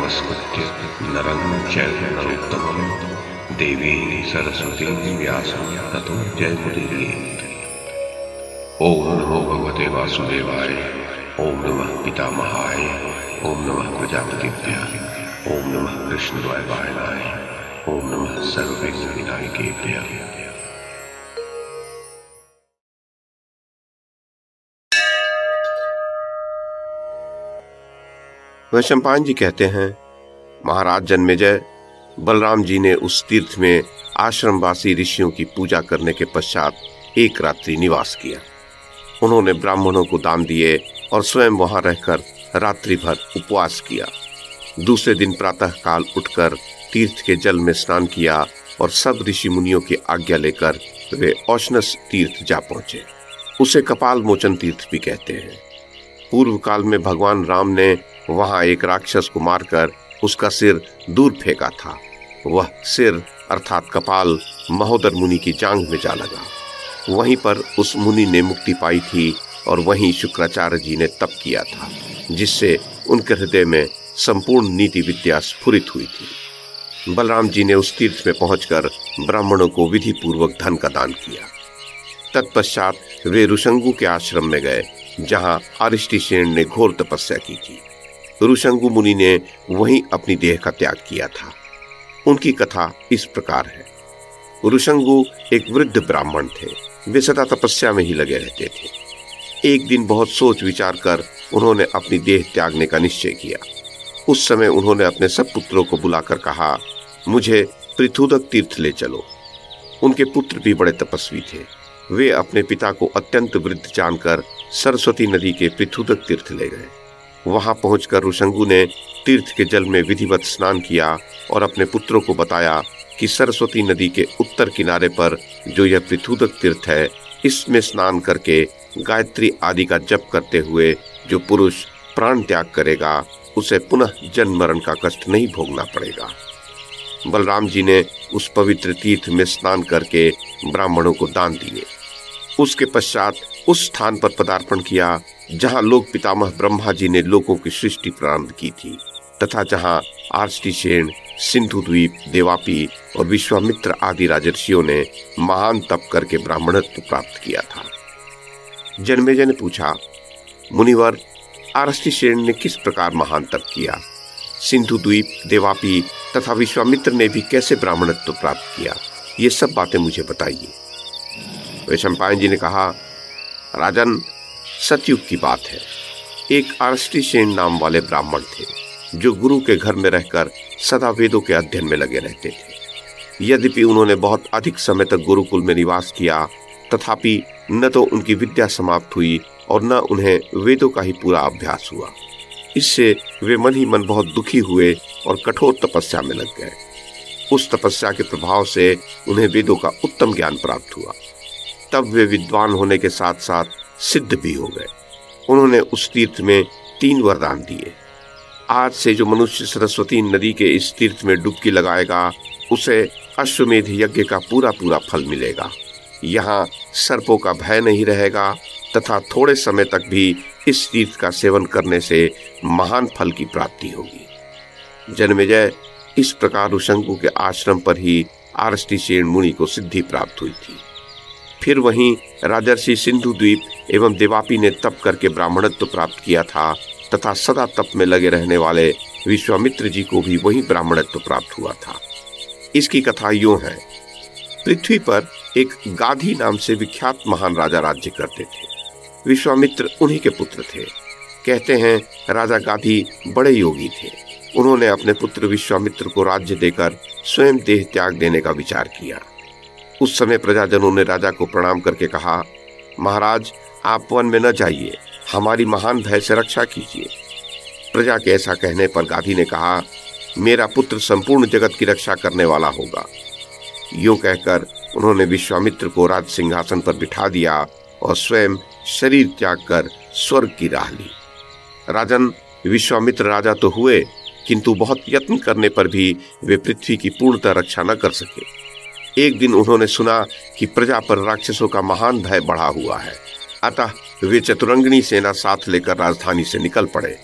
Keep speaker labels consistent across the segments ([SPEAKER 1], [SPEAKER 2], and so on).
[SPEAKER 1] नमस्कृत्य नरं चैव नरोत्तमं देवीं सरस्वतीं व्यासं ततो जयमुदीरयेत्। ओम नमो भगवते वासुदेवाय। ओम नमः पितामहाय। ओम नमः प्रजापतिभ्यः। ओम नमः कृष्णद्वैपायनाय। ओम नमः सर्वविघ्नविनायकेभ्यः। वैशंपायन जी कहते हैं, महाराज जन्मेजय, बलराम जी ने उस तीर्थ में आश्रमवासी ऋषियों की पूजा करने के पश्चात एक रात्रि निवास किया। उन्होंने ब्राह्मणों को दान दिए और स्वयं वहां रहकर रात्रि भर उपवास किया। दूसरे दिन प्रातः काल उठकर तीर्थ के जल में स्नान किया और सब ऋषि मुनियों की आज्ञा लेकर वे औशनस तीर्थ जा पहुंचे। उसे कपाल मोचन तीर्थ भी कहते हैं। पूर्व काल में भगवान राम ने वहां एक राक्षस को मारकर उसका सिर दूर फेंका था। वह सिर अर्थात कपाल महोदर मुनि की जांघ में जा लगा। वहीं पर उस मुनि ने मुक्ति पाई थी और वहीं शुक्राचार्य जी ने तप किया था, जिससे उनके हृदय में संपूर्ण नीति विद्या स्फुरित हुई थी। बलराम जी ने उस तीर्थ में पहुंचकर ब्राह्मणों को विधि पूर्वक धन का दान किया। तत्पश्चात वे ऋषंगु के आश्रम में गए, जहां अरिष्टिसेन ने घोर तपस्या की थी। ऋषंगु मुनि ने वहीं अपनी देह का त्याग किया था। उनकी कथा इस प्रकार है। ऋषंगु एक वृद्ध ब्राह्मण थे। वे सदा तपस्या में ही लगे रहते थे। एक दिन बहुत सोच विचार कर उन्होंने अपनी देह त्यागने का निश्चय किया। उस समय उन्होंने अपने सब पुत्रों को बुलाकर कहा, मुझे पृथुदक तीर्थ ले चलो। उनके पुत्र भी बड़े तपस्वी थे। वे अपने पिता को अत्यंत वृद्ध जानकर सरस्वती नदी के पृथुदक तीर्थ ले गए। वहां पहुंचकर ऋषंगु ने तीर्थ के जल में विधिवत स्नान किया और अपने पुत्रों को बताया कि सरस्वती नदी के उत्तर किनारे पर जो यह पृथुदक तीर्थ है, इसमें स्नान करके गायत्री आदि का जप करते हुए जो पुरुष प्राण त्याग करेगा, उसे पुनः जन्म मरण का कष्ट नहीं भोगना पड़ेगा। बलराम जी ने उस पवित्र तीर्थ में स्नान करके ब्राह्मणों को दान दिए। उसके पश्चात उस स्थान पर पदार्पण किया जहां लोक पितामह ब्रह्मा जी ने लोगों की सृष्टि प्रारंभ की थी, तथा जहां आर्ष्टिसेन, सिंधु द्वीप, देवापी और विश्वामित्र आदि राजर्षियों ने महान तप करके ब्राह्मणत्व प्राप्त किया था। जन्मेजय ने पूछा, मुनिवर, आर्ष्टिसेन ने किस प्रकार महान तप किया? सिंधु द्वीप, देवापी तथा विश्वामित्र ने भी कैसे ब्राह्मणत्व प्राप्त किया? ये सब बातें मुझे बताइए। वैशंपायन जी ने कहा, राजन, सतयुग की बात है। एक आर्ष्टिसेन नाम वाले ब्राह्मण थे, जो गुरु के घर में रहकर सदा वेदों के अध्ययन में लगे रहते थे। यद्यपि उन्होंने बहुत अधिक समय तक गुरुकुल में निवास किया, तथापि न तो उनकी विद्या समाप्त हुई और न उन्हें वेदों का ही पूरा अभ्यास हुआ। इससे वे मन ही मन बहुत दुखी हुए और कठोर तपस्या में लग गए। उस तपस्या के प्रभाव से उन्हें वेदों का उत्तम ज्ञान प्राप्त हुआ। तब वे विद्वान होने के साथ साथ सिद्ध भी हो गए। उन्होंने उस तीर्थ में 3 वरदान दिए। आज से जो मनुष्य सरस्वती नदी के इस तीर्थ में डुबकी लगाएगा, उसे अश्वमेध यज्ञ का पूरा पूरा फल मिलेगा। यहाँ सर्पों का भय नहीं रहेगा तथा थोड़े समय तक भी इस तीर्थ का सेवन करने से महान फल की प्राप्ति होगी। जन्मेजय, इस प्रकार ऋषंगु के आश्रम पर ही आर्ष्टिसेन मुनि को सिद्धि प्राप्त हुई थी। फिर वहीं राजर्षि सिंधु द्वीप एवं देवापी ने तप करके ब्राह्मणत्व प्राप्त किया था, तथा सदा तप में लगे रहने वाले विश्वामित्र जी को भी वही ब्राह्मणत्व प्राप्त हुआ था। इसकी कथा यूं है। पृथ्वी पर एक गाधी नाम से विख्यात महान राजा राज्य करते थे। विश्वामित्र उन्हीं के पुत्र थे। कहते हैं, राजा गाधी बड़े योगी थे। उन्होंने अपने पुत्र विश्वामित्र को राज्य देकर स्वयं देह त्याग देने का विचार किया। उस समय प्रजाजनों ने राजा को प्रणाम करके कहा, महाराज, आप वन में न जाइए, हमारी महान भय से रक्षा कीजिए। प्रजा के ऐसा कहने पर गाधी ने कहा, मेरा पुत्र संपूर्ण जगत की रक्षा करने वाला होगा। यूं कहकर उन्होंने विश्वामित्र को राज सिंहासन पर बिठा दिया और स्वयं शरीर त्याग कर स्वर्ग की राह ली। राजन, विश्वामित्र राजा तो हुए, किंतु बहुत यत्न करने पर भी वे पृथ्वी की पूर्णतः रक्षा न कर सके। एक दिन उन्होंने सुना कि प्रजा पर राक्षसों का महान भय बढ़ा हुआ है। अतः वे चतुरंगिणी सेना साथ लेकर राजधानी से निकल पड़े।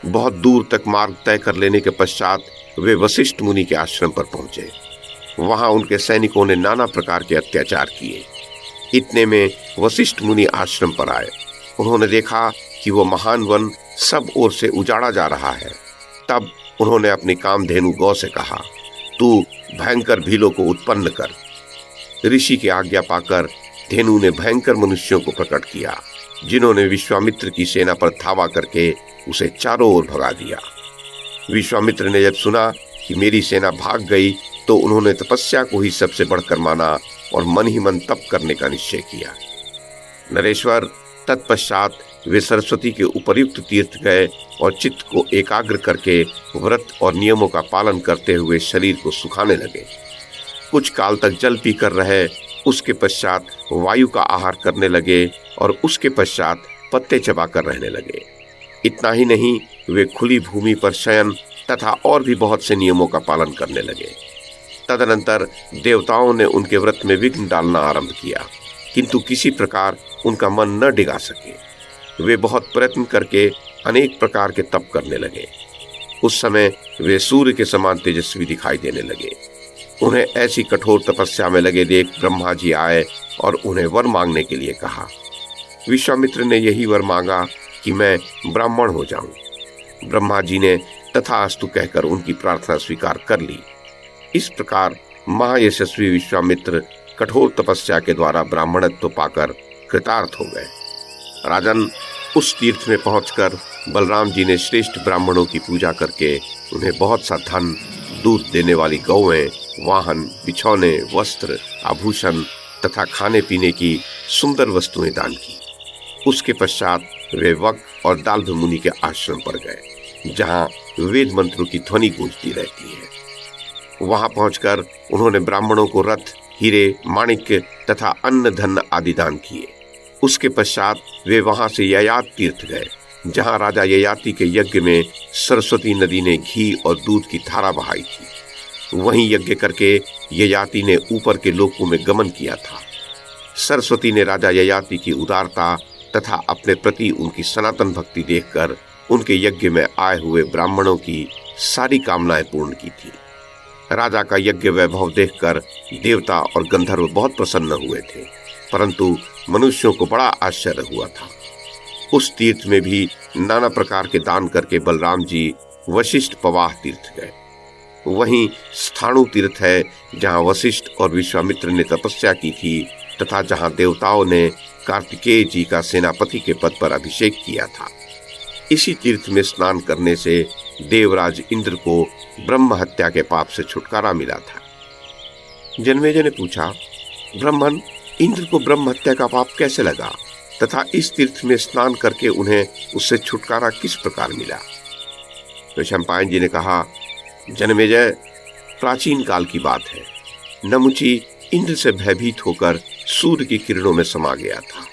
[SPEAKER 1] बहुत दूर तक मार्ग तय कर लेने के पश्चात वे वशिष्ठ मुनि के आश्रम पर पहुंचे। वहां उनके सैनिकों ने नाना प्रकार के अत्याचार किए। इतने में वशिष्ठ मुनि आश्रम पर आए। उन्होंने देखा कि वो महान वन सब ओर से उजाड़ा जा रहा है। तब उन्होंने अपनी कामधेनु गौ से कहा, तू भयंकर भीलों को उत्पन्न कर। ऋषि की आज्ञा पाकर धेनु ने भयंकर मनुष्यों को प्रकट किया, जिन्होंने विश्वामित्र की सेना पर धावा करके उसे चारों ओर भगा दिया। विश्वामित्र ने जब सुना कि मेरी सेना भाग गई तो उन्होंने तपस्या को ही सबसे बढ़कर माना और मन ही मन तप करने का निश्चय किया। नरेश्वर, तत्पश्चात वे सरस्वती के उपर्युक्त तीर्थ गए और चित्त को एकाग्र करके व्रत और नियमों का पालन करते हुए शरीर को सुखाने लगे। कुछ काल तक जल पीकर रहे, उसके पश्चात वायु का आहार करने लगे और उसके पश्चात पत्ते चबाकर रहने लगे। इतना ही नहीं, वे खुली भूमि पर शयन तथा और भी बहुत से नियमों का पालन करने लगे। तदनंतर देवताओं ने उनके व्रत में विघ्न डालना आरंभ किया, किंतु किसी प्रकार उनका मन न डिगा सके। वे बहुत प्रयत्न करके अनेक प्रकार के तप करने लगे। उस समय वे सूर्य के समान तेजस्वी दिखाई देने लगे। उन्हें ऐसी कठोर तपस्या में लगे देख ब्रह्मा जी आए और उन्हें वर मांगने के लिए कहा। विश्वामित्र ने यही वर मांगा कि मैं ब्राह्मण हो जाऊं। ब्रह्मा जी ने तथास्तु कहकर उनकी प्रार्थना स्वीकार कर ली। इस प्रकार महायशस्वी विश्वामित्र कठोर तपस्या के द्वारा ब्राह्मणत्व पाकर कृतार्थ हो गए। राजन, उस तीर्थ में पहुंचकर बलराम जी ने श्रेष्ठ ब्राह्मणों की पूजा करके उन्हें बहुत सा धन, दूध देने वाली गौएं, वाहन, बिछौने, वस्त्र, आभूषण तथा खाने पीने की सुंदर वस्तुएं दान की। उसके पश्चात वे वक और दाल्भ मुनि के आश्रम पर गए, जहां वेद मंत्रों की ध्वनि गूंजती रहती है। वहां पहुंचकर उन्होंने ब्राह्मणों को रथ, हीरे, माणिक्य तथा अन्न धन आदि दान किए। उसके पश्चात वे वहां से ययाति तीर्थ गए, जहां राजा ययाति के यज्ञ में सरस्वती नदी ने घी और दूध की धारा बहाई थी। वहीं यज्ञ करके ययाति ने ऊपर के लोकों में गमन किया था। सरस्वती ने राजा ययाति की उदारता तथा अपने प्रति उनकी सनातन भक्ति देखकर उनके यज्ञ में आए हुए ब्राह्मणों की सारी कामनाएं पूर्ण की थी। राजा का यज्ञ वैभव देखकर देवता और गंधर्व बहुत प्रसन्न हुए थे, परंतु मनुष्यों को बड़ा आश्चर्य हुआ था। उस तीर्थ में भी नाना प्रकार के दान करके बलराम जी वशिष्ठ पवाह तीर्थ गए। वहीं स्थाणु तीर्थ है, जहां वशिष्ठ और विश्वामित्र ने तपस्या की थी तथा जहां देवताओं ने कार्तिकेय जी का सेनापति के पद पर अभिषेक किया था। इसी तीर्थ में स्नान करने से देवराज इंद्र को ब्रह्म हत्या के पाप से छुटकारा मिला था। जन्मेजय ने पूछा, ब्राह्मण, इंद्र को ब्रह्म हत्या का पाप कैसे लगा तथा इस तीर्थ में स्नान करके उन्हें उससे छुटकारा किस प्रकार मिला? वैशंपायन जी ने कहा, जन्मेजय, प्राचीन काल की बात है। नमुची इंद्र से भयभीत होकर सूर्य की किरणों में समा गया था।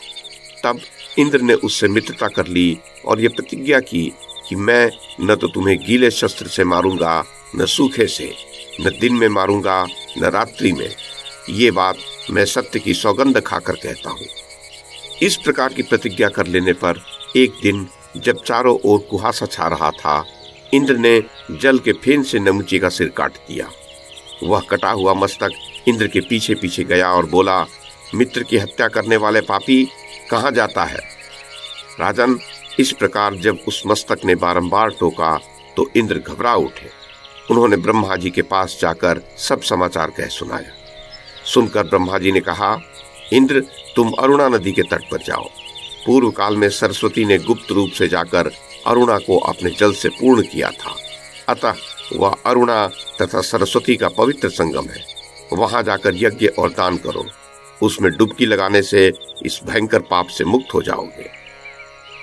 [SPEAKER 1] तब इंद्र ने उससे मित्रता कर ली और यह प्रतिज्ञा की कि मैं न तो तुम्हें गीले शस्त्र से मारूंगा, न सूखे से, न दिन में मारूंगा, न रात्रि में। ये बात मैं सत्य की सौगंध खाकर कहता हूँ। इस प्रकार की प्रतिज्ञा कर लेने पर एक दिन जब चारों ओर कुहासा छा रहा था, इंद्र ने जल के फेन से नमुची का सिर काट दिया। वह कटा हुआ मस्तक इंद्र के पीछे पीछे गया और बोला, मित्र की हत्या करने वाले पापी कहाँ जाता है? राजन, इस प्रकार जब उस मस्तक ने बारंबार टोका तो इंद्र घबरा उठे। उन्होंने ब्रह्मा जी के पास जाकर सब समाचार कह सुनाया। सुनकर ब्रह्मा जी ने कहा, इंद्र, तुम अरुणा नदी के तट पर जाओ। पूर्व काल में सरस्वती ने गुप्त रूप से जाकर अरुणा को अपने जल से पूर्ण किया था, अतः वह अरुणा तथा सरस्वती का पवित्र संगम है। वहां जाकर यज्ञ और दान करो। उसमें डुबकी लगाने से इस भयंकर पाप से मुक्त हो जाओगे।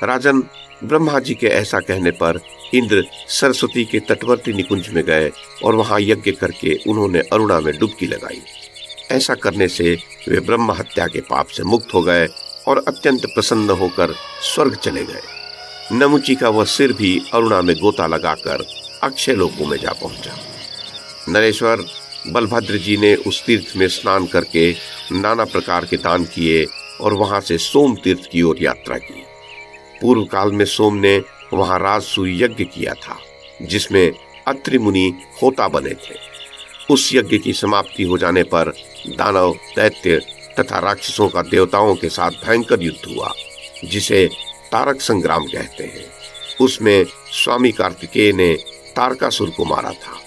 [SPEAKER 1] राजन, ब्रह्मा जी के ऐसा कहने पर इंद्र सरस्वती के तटवर्ती निकुंज में गए और वहां यज्ञ करके उन्होंने अरुणा में डुबकी लगाई। ऐसा करने से वे ब्रह्म हत्या के पाप से मुक्त हो गए और अत्यंत प्रसन्न होकर स्वर्ग चले गए। नमुची का वह सिर भी अरुणा में गोता लगाकर अक्षय लोकों में जा पहुंचा। नरेश्वर, बलभद्र जी ने उस तीर्थ में स्नान करके नाना प्रकार के दान किए और वहां से सोम तीर्थ की ओर यात्रा की। पूर्व काल में सोम ने वहां राजसूय यज्ञ किया था, जिसमें अत्रि मुनि होता बने थे। उस यज्ञ की समाप्ति हो जाने पर दानव, दैत्य तथा राक्षसों का देवताओं के साथ भयंकर युद्ध हुआ, जिसे तारक संग्राम कहते हैं। उसमें स्वामी कार्तिकेय ने तारकासुर को मारा था।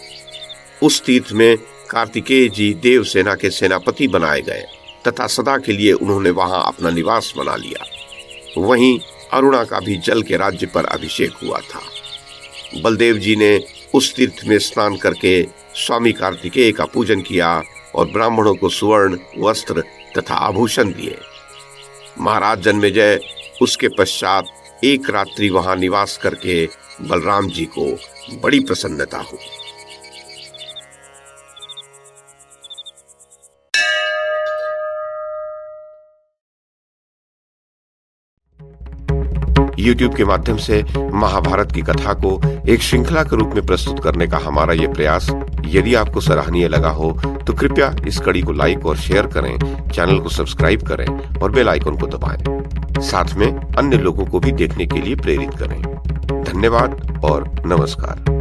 [SPEAKER 1] उस तीर्थ में कार्तिकेय जी देव सेना के सेनापति बनाए गए तथा सदा के लिए उन्होंने वहां अपना निवास बना लिया। वहीं अरुणा का भी जल के राज्य पर अभिषेक हुआ था। बलदेव जी ने उस तीर्थ में स्नान करके स्वामी कार्तिकेय का पूजन किया और ब्राह्मणों को सुवर्ण, वस्त्र तथा आभूषण दिए। महाराज जन्मेजय उसके पश्चात एक रात्रि वहां निवास करके बलराम जी को बड़ी प्रसन्नता हुई। YouTube के माध्यम से महाभारत की कथा को एक श्रृंखला के रूप में प्रस्तुत करने का हमारा ये प्रयास यदि आपको सराहनीय लगा हो तो कृपया इस कड़ी को लाइक और शेयर करें, चैनल को सब्सक्राइब करें और बेल आइकन को दबाएं। साथ में अन्य लोगों को भी देखने के लिए प्रेरित करें। धन्यवाद और नमस्कार।